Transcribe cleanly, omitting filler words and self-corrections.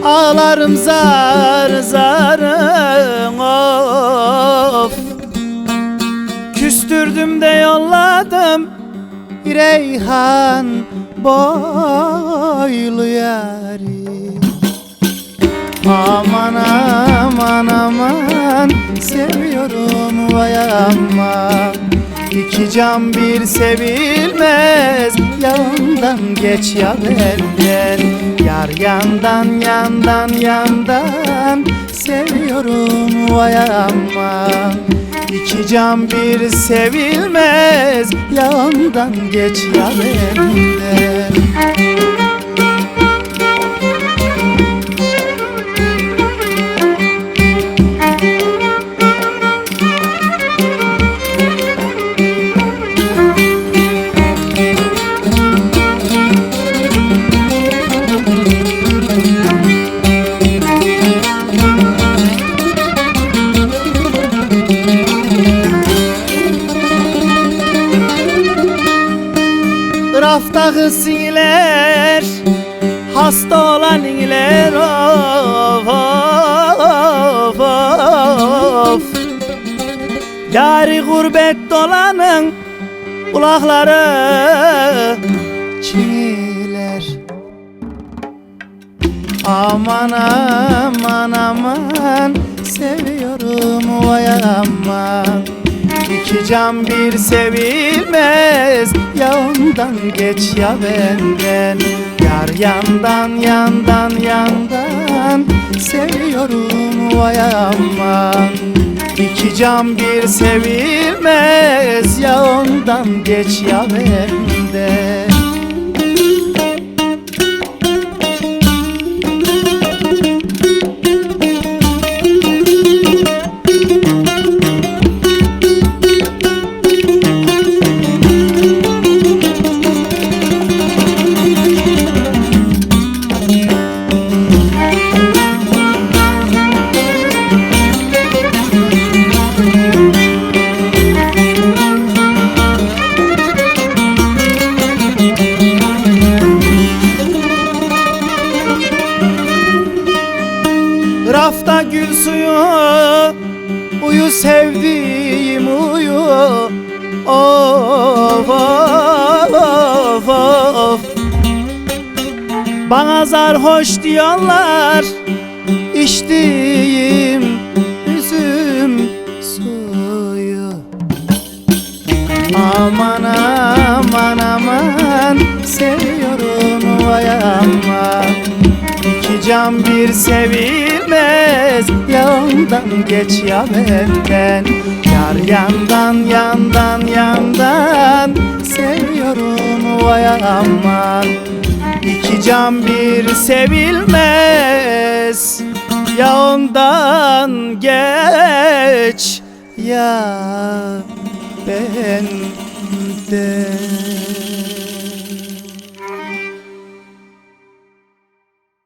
Ağlarım zar zarın of. Küstürdüm de yolladım Reyhan boylu yari. Aman aman aman seviyorum vay aman. İki can bir sevilmez, yandan geç ya benden. Yar yandan yandan yandan seviyorum vay aman. İki can bir sevilmez, yandan geç ya benden. Raftaki sinler, hasta olan inler of of of. Yari gurbet dolanın kulakları çiğler. Aman aman aman seviyorum vay aman. İki can bir sevilmez, yandan geç ya benden. Yar yandan yandan yandan seviyorum vay aman. İki can bir sevilmez, ya ondan geç ya benden. Rafta gül suyu, uyu sevdiğim uyu of of of. Bana sarhoş diyorlar içtiğim üzüm suyu. Aman aman aman seviyorum vay aman. İki can bir sevilmez, yandan geç ya benden. Yar yandan yandan yandan seviyorum vay aman. İki can bir sevilmez, ya ondan geç ya benden.